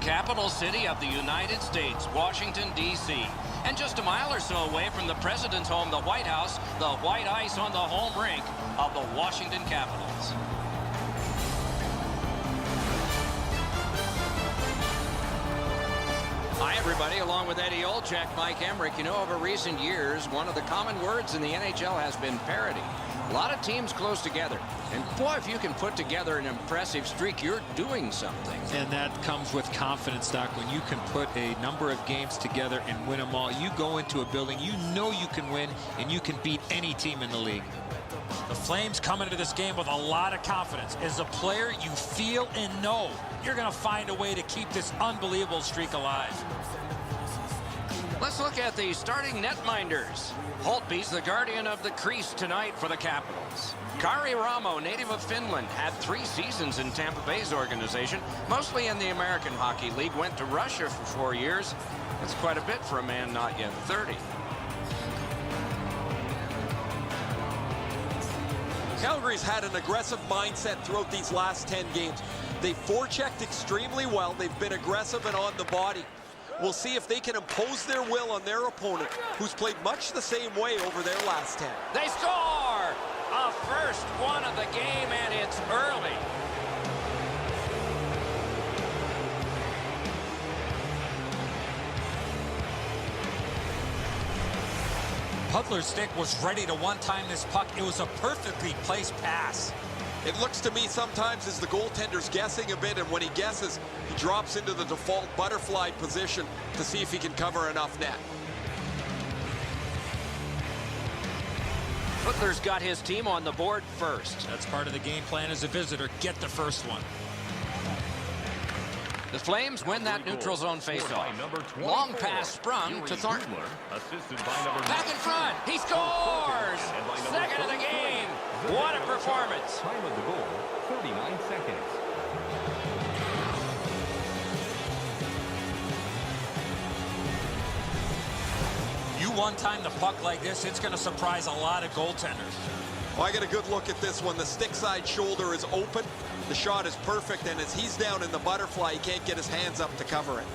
capital city of the United States, Washington, D.C. And just a mile or so away from the president's home, the White House, the white ice on the home rink of the Washington Capitals. Hi, everybody. Along with Eddie Olczyk, Mike Emmerich. You know, over recent years, one of the common words in the NHL has been parity. A lot of teams close together. And boy, if you can put together an impressive streak, you're doing something. And that comes with confidence, Doc. When you can put a number of games together and win them all, you go into a building, you know you can win, and you can beat any team in the league. The Flames come into this game with a lot of confidence. As a player, you feel and know you're going to find a way to keep this unbelievable streak alive. Let's look at the starting netminders. Holtby's the guardian of the crease tonight for the Capitals. Kari Ramo, native of Finland, had 3 seasons in Tampa Bay's organization, mostly in the American Hockey League, went to Russia for 4 years. That's quite a bit for a man not yet 30. Calgary's had an aggressive mindset throughout these last 10 games. They've forechecked extremely well. They've been aggressive and on the body. We'll see if they can impose their will on their opponent, who's played much the same way over their last 10. They score! A first one of the game, and it's early. Hudler's stick was ready to one-time this puck. It was a perfectly placed pass. It looks to me sometimes as the goaltender's guessing a bit, and when he guesses, he drops into the default butterfly position to see if he can cover enough net. Butler's got his team on the board first. That's part of the game plan as a visitor. Get the first one. The Flames win that neutral zone faceoff. Long pass sprung to Thornton. Back in front. He scores! Second of the game. What a performance. Time of the goal, 39 seconds. You one-time the puck like this, it's going to surprise a lot of goaltenders. Well, I get a good look at this one. The stick side shoulder is open. The shot is perfect, and as he's down in the butterfly, he can't get his hands up to cover it.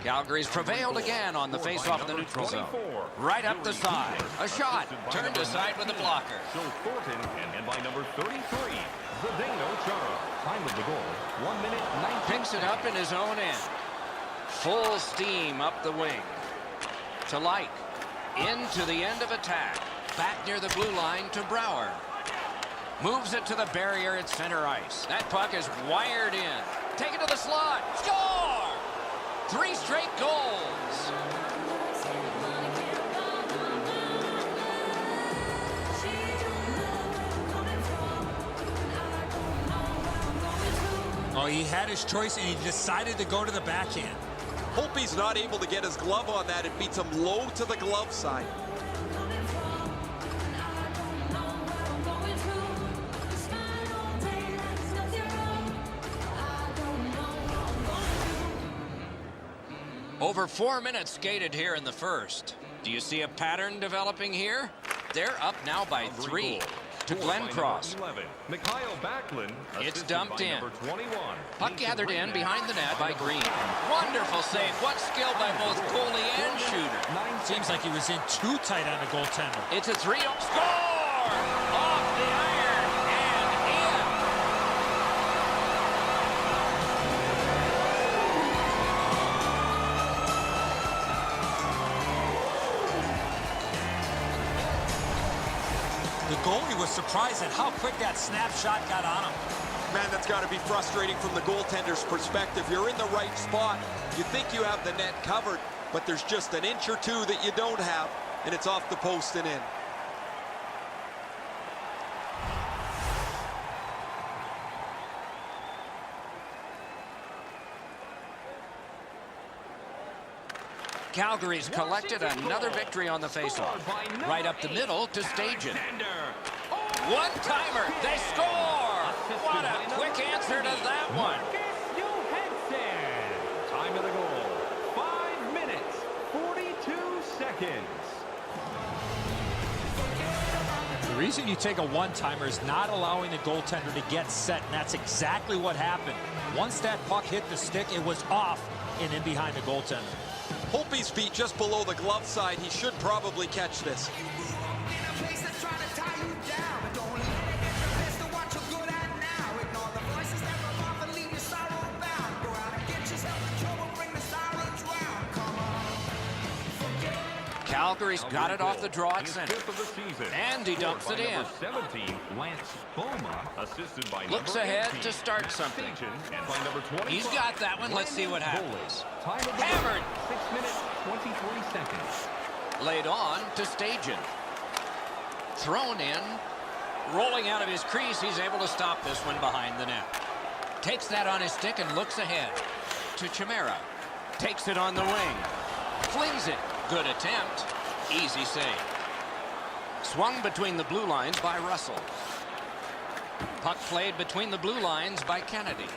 Calgary's prevailed again on the faceoff of the neutral zone. Right up the side. A shot. Turned aside with the blocker. So Thornton, and by number 33, Zdeno Chara. Time of the goal, 1 minute, 19 Picks it up in his own end. Full steam up the wing. To Light. Into the end of attack. Back near the blue line to Brouwer. Moves it to the barrier at center ice. That puck is wired in. Take it to the slot. Score! 3 straight goals. Oh, he had his choice, and he decided to go to the backhand. Hope he's not able to get his glove on that. It beats him low to the glove side. Over 4 minutes skated here in the first. Do you see a pattern developing here? They're up now by 3 to Glenn Cross. It's dumped in. Puck gathered in behind the net by Green. Wonderful save. What skill by both goalie and shooter. Seems like he was in too tight on the goaltender. It's a 3-0 score! Off the iron and in. The goalie was surprised at how quick that snapshot got on him. Man, that's got to be frustrating from the goaltender's perspective. You're in the right spot. You think you have the net covered, but there's just an inch or two that you don't have, and it's off the post and in. Calgary's collected another victory on the faceoff. Right up the middle to Stajan. One-timer. They score! What a quick answer to that one. Time of the goal, 5 minutes. seconds. The reason you take a one-timer is not allowing the goaltender to get set, and that's exactly what happened. Once that puck hit the stick, it was off and in behind the goaltender. Holtby's beat just below the glove side. He should probably catch this. Calgary's got it off the draw at center. And he dumps it in. 17, Lance Boma, assisted by Looks ahead to start something. He's got that one. Let's see what happens. Hammered. 6 minutes, 23 seconds. Laid on to Stajan. Thrown in. Rolling out of his crease, he's able to stop this one behind the net. Takes that on his stick and looks ahead to Chimera. Takes it on the wing. Flings it. Good attempt. Easy save. Swung between the blue lines by Russell. Puck played between the blue lines by Kennedy.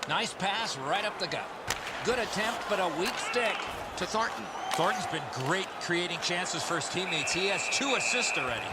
Nice pass right up the gut. Good attempt, but a weak stick to Thornton. Thornton's been great creating chances for his teammates. He has 2 assists already.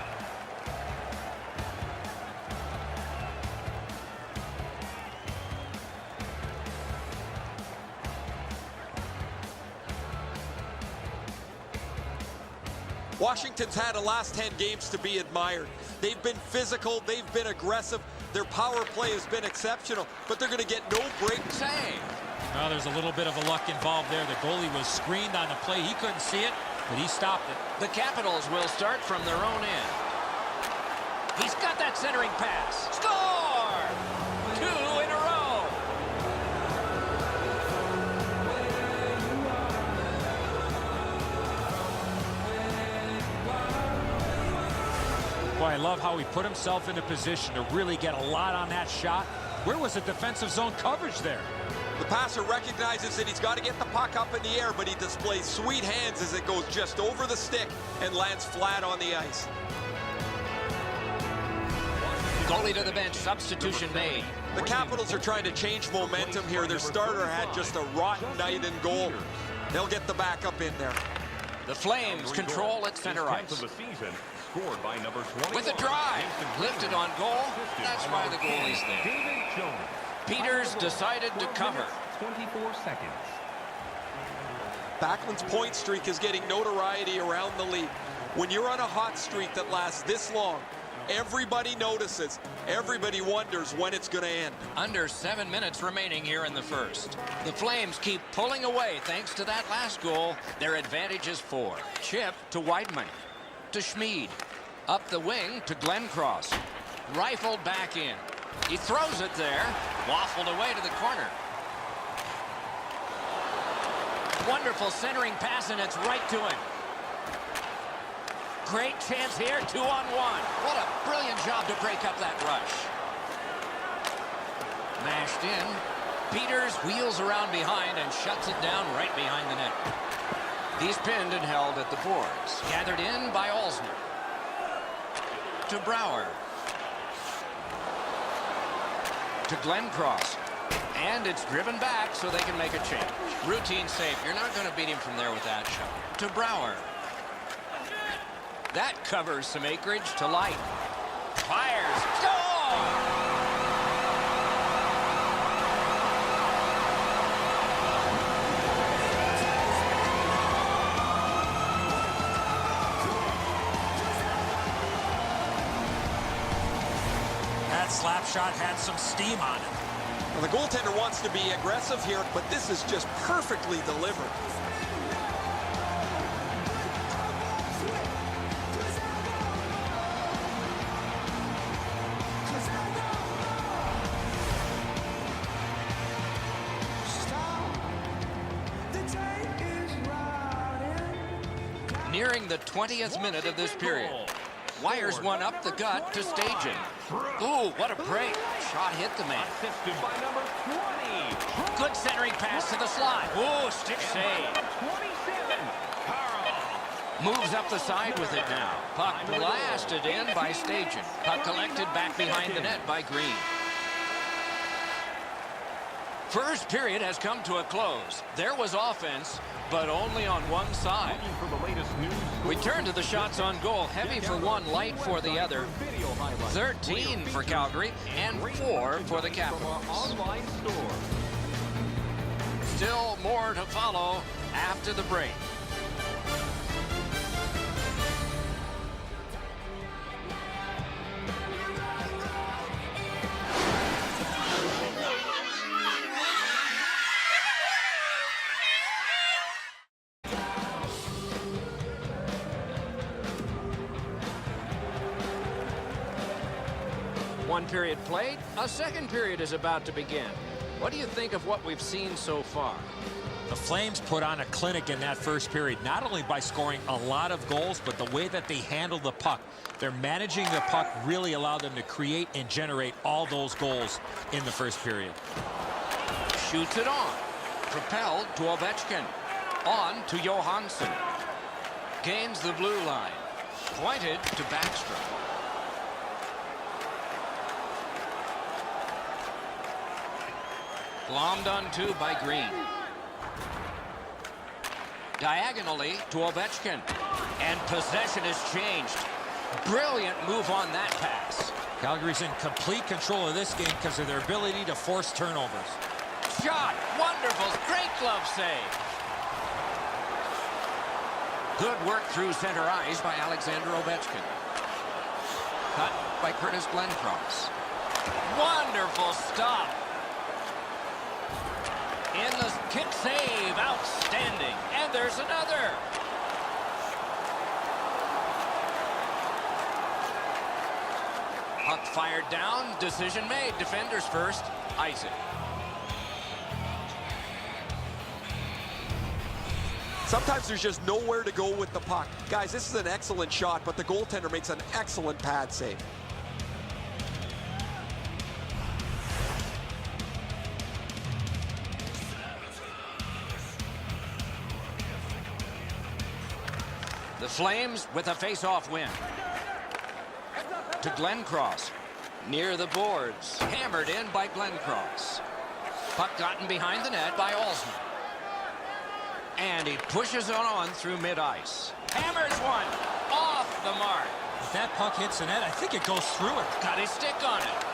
Washington's had the last 10 games to be admired. They've been physical, they've been aggressive, their power play has been exceptional, but they're going to get no break. Save. Well, there's a little bit of a luck involved there. The goalie was screened on the play. He couldn't see it, but he stopped it. The Capitals will start from their own end. He's got that centering pass. Score! 2 in a row. Boy, I love how he put himself in a position to really get a lot on that shot. Where was the defensive zone coverage there? The passer recognizes that he's got to get the puck up in the air, but he displays sweet hands as it goes just over the stick and lands flat on the ice. Goalie to the bench. Substitution made. The Capitals are trying to change momentum here. Their starter had just a rotten night in goal. They'll get the backup in there. The Flames control at center ice. With a drive. Lifted on goal. That's why the goalie's there. Peters decided to cover. 24 seconds. Backlund's point streak is getting notoriety around the league. When you're on a hot streak that lasts this long, everybody notices. Everybody wonders when it's going to end. Under 7 minutes remaining here in the first. The Flames keep pulling away thanks to that last goal. Their advantage is 4. Chip to Weidman. To Schmid. Up the wing to Glencross. Rifled back in. He throws it there. Waffled away to the corner. Wonderful centering pass, and it's right to him. Great chance here, 2-on-1. What a brilliant job to break up that rush. Mashed in. Peters wheels around behind and shuts it down right behind the net. He's pinned and held at the boards. Gathered in by Alsner. To Brouwer. To Glencross. And it's driven back so they can make a change. Routine save. You're not going to beat him from there with that shot. To Brouwer. That covers some acreage to Light. Fires. Score! That slap shot had some steam on it. Well, the goaltender wants to be aggressive here, but this is just perfectly delivered. Nearing the 20th minute of this period. Wires one up the gut to Stajan. Ooh, what a break. Shot hit the man. Assisted by number 20. Good centering pass to the slot. Ooh, stick save. 27. Carl. Moves up the side with it now. Puck blasted in by Stajan. Puck collected back behind the net by Green. First period has come to a close. There was offense, but only on one side. Looking for the latest news. We turn to the shots on goal. Heavy for one, light for the other. 13 for Calgary and 4 for the Capitals. Online store. Still more to follow after the break. One period played, a second period is about to begin. What do you think of what we've seen so far? The Flames put on a clinic in that first period, not only by scoring a lot of goals, but the way that they handle the puck. They're managing the puck really allowed them to create and generate all those goals in the first period. Shoots it on. Propelled to Ovechkin. On to Johansson. Gains the blue line. Pointed to Backstrom. Glommed onto by Green. Diagonally to Ovechkin. And possession is changed. Brilliant move on that pass. Calgary's in complete control of this game because of their ability to force turnovers. Shot. Wonderful. Great glove save. Good work through center ice by Alexander Ovechkin. Cut by Curtis Glencross. Wonderful stop. In the kick save, outstanding. And there's another. Puck fired down, decision made. Defenders first, ice it. Sometimes there's just nowhere to go with the puck. Guys, this is an excellent shot, but the goaltender makes an excellent pad save. The Flames with a face-off win. To Glencross. Near the boards. Hammered in by Glencross. Puck gotten behind the net by Alsman. And he pushes it on through mid-ice. Hammers one. Off the mark. If that puck hits the net, I think it goes through it. Got his stick on it.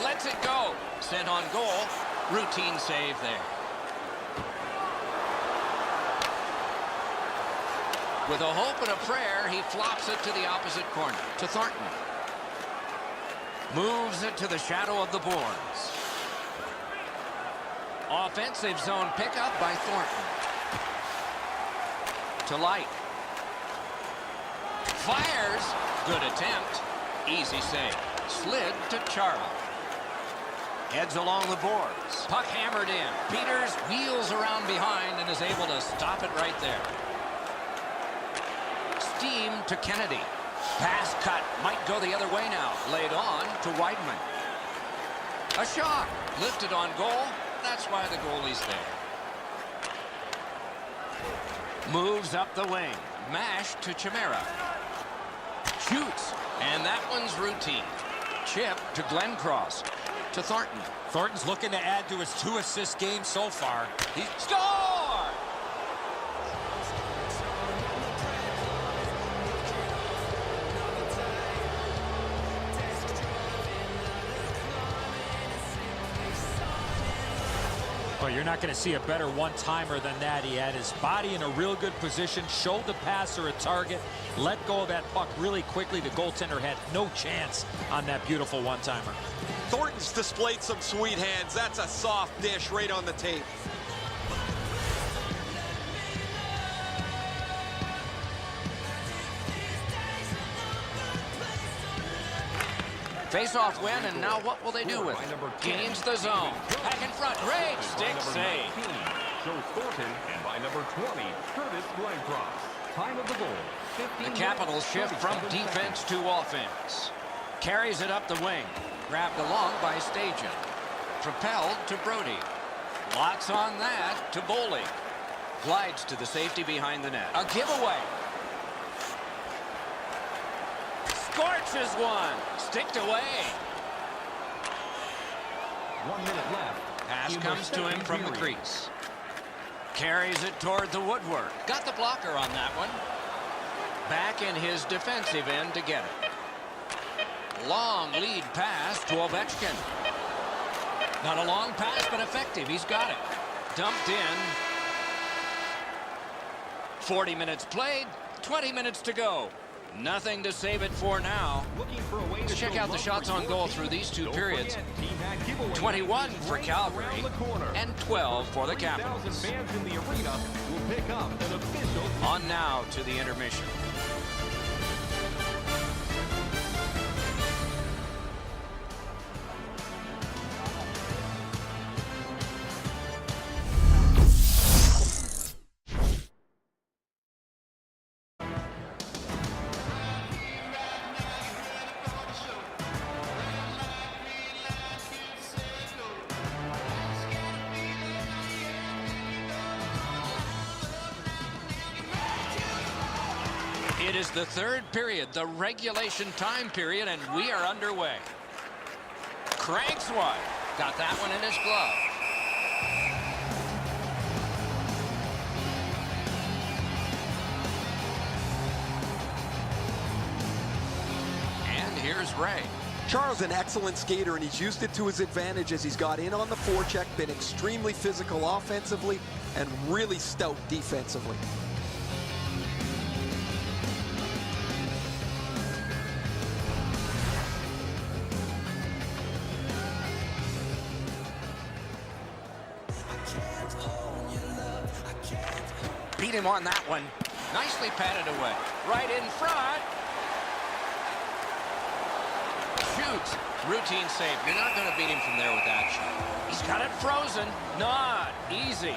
Lets it go. Sent on goal. Routine save there. With a hope and a prayer, he flops it to the opposite corner, to Thornton. Moves it to the shadow of the boards. Offensive zone pickup by Thornton. To Light. Fires. Good attempt. Easy save. Slid to Chara. Heads along the boards. Puck hammered in. Peters wheels around behind and is able to stop it right there. Steam to Kennedy. Pass cut. Might go the other way now. Laid on to Weidman. A shot. Lifted on goal. That's why the goalie's there. Moves up the wing. Mash to Chimera. Shoots. And that one's routine. Chip to Glencross. To Thornton. Thornton's looking to add to his 2-assist game so far. He score! Well, you're not going to see a better one-timer than that. He had his body in a real good position, showed the passer a target, let go of that puck really quickly. The goaltender had no chance on that beautiful one-timer. Thornton's displayed some sweet hands. That's a soft dish right on the tape. Face-off win, and now what will they do with it? Gains the zone. Back in front. Great stick save. Shows Thornton, and by number 20, Curtis Glencross. Time of the goal. The Capitals shift from defense to offense. Carries it up the wing. Grabbed along by Stajan. Propelled to Brody. Lots on that to Boley. Glides to the safety behind the net. A giveaway. Scorches one. Sticked away. 1 minute left. Pass in the comes to him second from the period. crease. Carries it toward the woodwork. Got the blocker on that one. Back in his defensive end to get it. Long lead pass to Ovechkin. Not a long pass, but effective. He's got it. Dumped in. 40 minutes played, 20 minutes to go. Nothing to save it for now. Looking for a way Let's to check show out the love shots for on your goal team. through these two Don't periods. forget, Team Hat giveaway 21 is for right Calgary around the corner. and 12 for the 3,000 Capitals. fans in the arena will pick up an official. On now to the intermission. It is the third period, the regulation time period, and we are underway. Cranks one. Got that one in his glove. And here's Ray. Charles, an excellent skater, and he's used it to his advantage as he's got in on the forecheck, been extremely physical offensively, and really stout defensively. Beat him on that one. Nicely patted away. Right in front. Shoots. Routine save. You're not going to beat him from there with that shot. He's got it frozen. Not easy.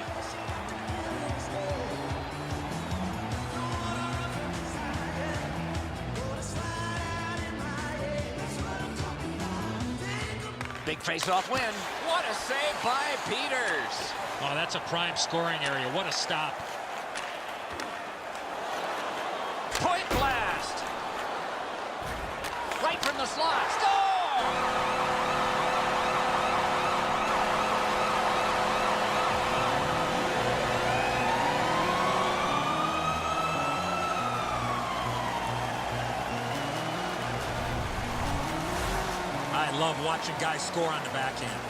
Big face-off win. What a save by Peters. Oh, that's a prime scoring area. What a stop. Point blast. Right from the slot. Score! I love watching guys score on the backhand.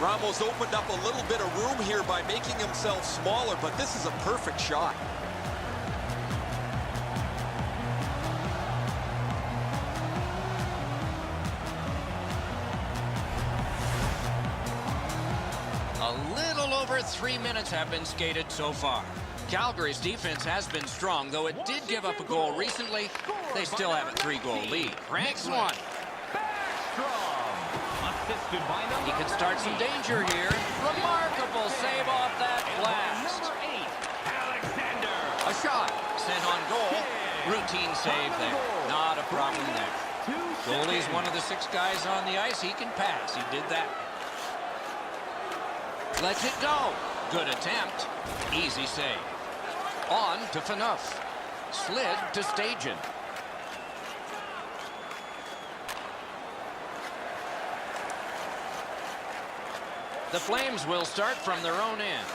Ramos opened up a little bit of room here by making himself smaller, but this is a perfect shot. A little over 3 minutes have been skated so far. Calgary's defense has been strong, though it did give up a goal recently. They still have a 3-goal lead. Ranks one. He could start some danger here. Remarkable save off that blast. A shot sent on goal. Routine save there. Not a problem there. Goalie's one of the 6 guys on the ice. He can pass. He did that. Lets it go. Good attempt. Easy save. On to Phaneuf. Slid to Stajan. The Flames will start from their own end.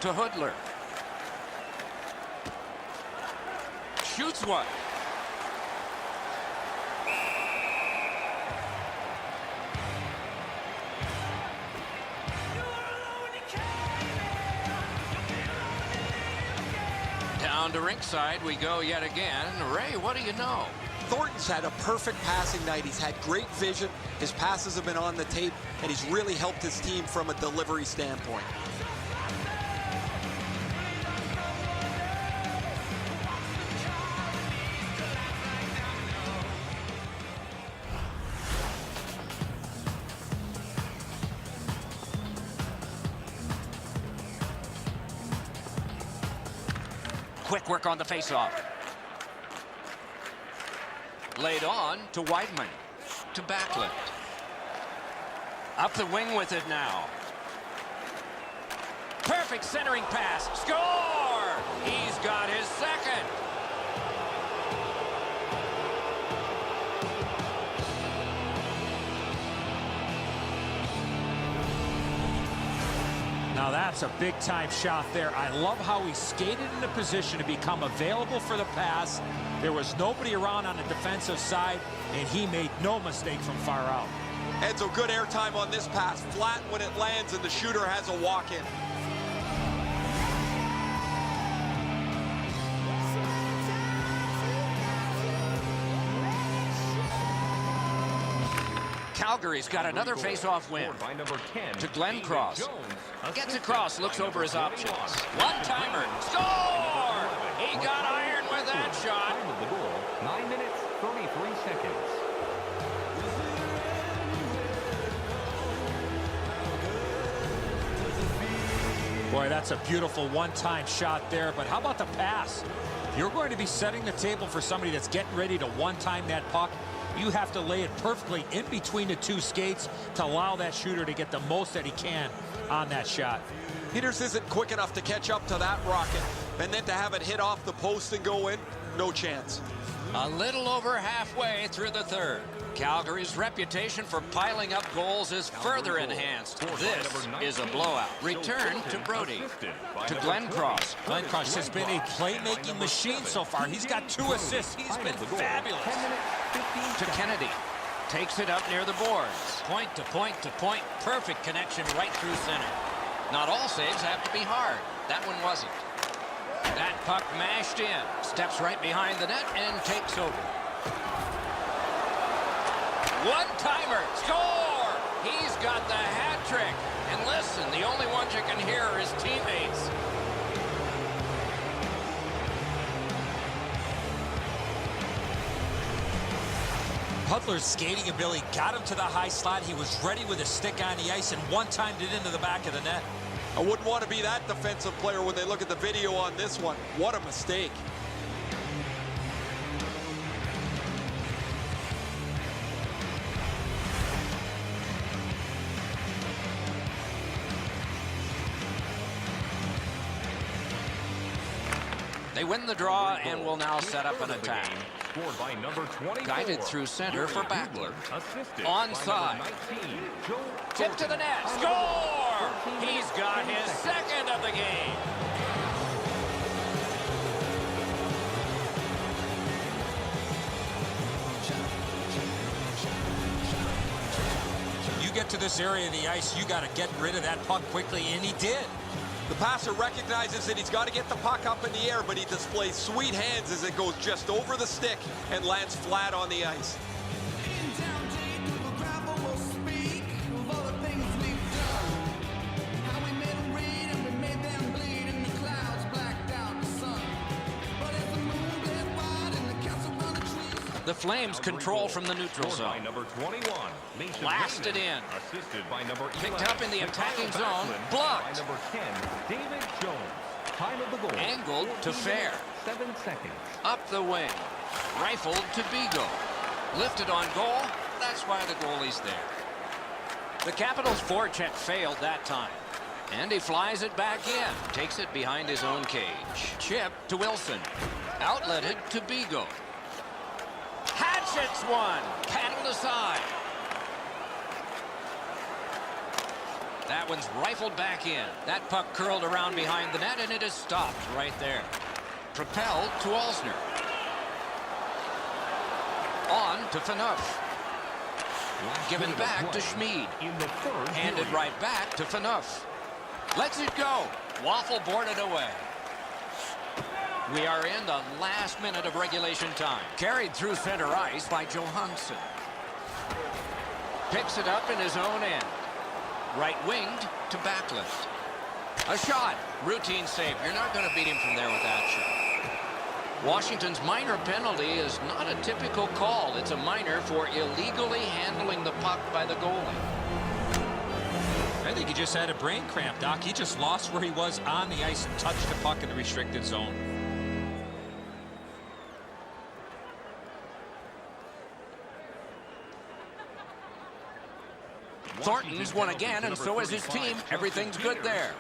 To Hoodler. Shoots one. Down to rinkside we go yet again. Ray, what do you know? Thornton's had a perfect passing night. He's had great vision. His passes have been on the tape, and he's really helped his team from a delivery standpoint. Quick work on the faceoff. Laid on to Weidman. To Backlund. Up the wing with it now. Perfect centering pass. Score! He's got his second. Now that's a big-time shot there. I love how he skated into position to become available for the pass. There was nobody around on the defensive side, and he made no mistake from far out. Enzo, good airtime on this pass. Flat when it lands, and the shooter has a walk-in. Calgary's got another face-off win. To Glenn Cross. Gets across, looks over his options. One-timer. Score! He got iron with that shot. 9 minutes, 33 seconds. Boy, that's a beautiful one-time shot there, but how about the pass? If you're going to be setting the table for somebody that's getting ready to one-time that puck, you have to lay it perfectly in between the two skates to allow that shooter to get the most that he can on that shot. Peters isn't quick enough to catch up to that rocket, and then to have it hit off the post and go in, no chance. A little over halfway through the third. Calgary's reputation for piling up goals is further enhanced. This is a blowout. Return to Brody. To Glenn Cross. Glenn Cross has been a playmaking machine so far. He's got 2 assists. He's been fabulous. To Kennedy. Takes it up near the boards. Point to point to point. Perfect connection right through center. Not all saves have to be hard. That one wasn't. That puck mashed in. Steps right behind the net and takes over. One-timer. Score! He's got the hat trick. And listen, the only ones you can hear are his teammates. Hudler's skating ability got him to the high slot. He was ready with a stick on the ice and one-timed it into the back of the net. I wouldn't want to be that defensive player when they look at the video on this one. What a mistake. They win the draw and will now set up an attack. Guided through center for Backler. Onside. Tip to the net. Score! He's got his second of the game. You get to this area of the ice, you got to get rid of that puck quickly, and he did. The passer recognizes that he's got to get the puck up in the air, but he displays sweet hands as it goes just over the stick and lands flat on the ice. The Flames control from the neutral zone. Blasted in. Picked up in the attacking zone. Blocked. Angled to Fair. 7 seconds. Up the wing. Rifled to Bigo. Lifted on goal. That's why the goalie's there. The Capitals' forecheck failed that time. And he flies it back in. Takes it behind his own cage. Chip to Wilson. Outletted to Bigo. Hatchets one. Paddled aside. That one's rifled back in. That puck curled around behind the net, and it is stopped right there. Propelled to Alsner. On to Phaneuf. Given back to Schmid. Handed right back to Phaneuf. Lets it go. Waffle boarded away. We are in the last minute of regulation time. Carried through center ice by Johansson. Picks it up in his own end. Right-winged to Backlund. A shot. Routine save. You're not going to beat him from there with that shot. Washington's minor penalty is not a typical call. It's a minor for illegally handling the puck by the goalie. I think he just had a brain cramp, Doc. He just lost where he was on the ice and touched the puck in the restricted zone. Thornton's won again, and so is his team. Everything's good there.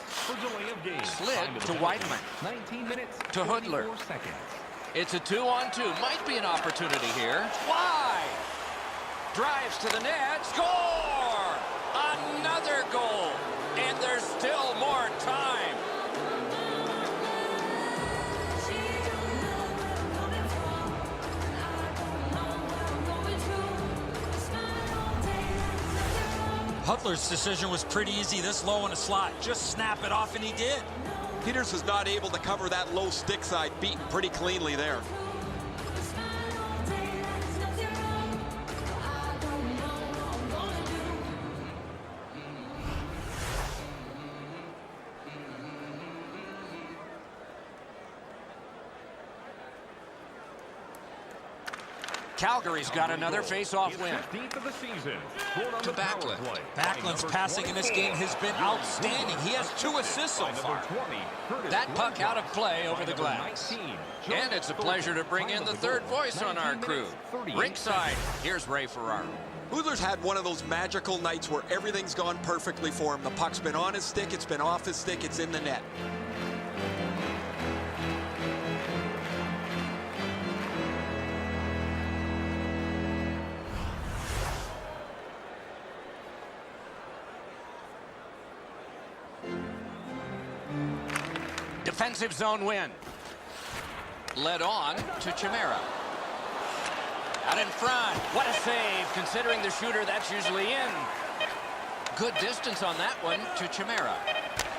Slid to Whiteman. 19 minutes. To Hudler. It's a 2-on-2. Might be an opportunity here. Why? Drives to the net. Score! Another goal. And there's still Hudler's decision was pretty easy this low in the slot. Just snap it off, and he did. Peters was not able to cover that low stick side, beaten pretty cleanly there. Calgary's got another face-off win. 15th of the season. Scored on To the power Backlund. play. Backlund's passing in this game has been outstanding. He has 2 assists so far. That puck out of play over the glass. And it's a pleasure to bring in the third voice on our crew. Rinkside, here's Ray Ferraro. Hudler's had one of those magical nights where everything's gone perfectly for him. The puck's been on his stick, it's been off his stick, it's in the net. Defensive zone win. Led on to Chimera. Out in front. What a save, considering the shooter that's usually in. Good distance on that one to Chimera.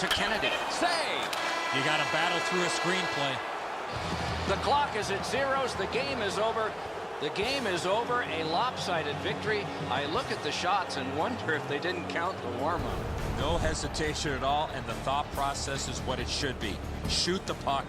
To Kennedy. Save! You got to battle through a screenplay. The clock is at zeros. The game is over. The game is over. A lopsided victory. I look at the shots and wonder if they didn't count the warm-up. No hesitation at all, and the thought process is what it should be. Shoot the puck.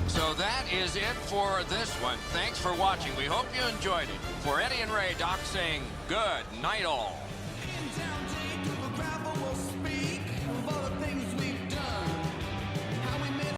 So that is it for this one. Thanks for watching. We hope you enjoyed it. For Eddie and Ray, Doc saying good night all.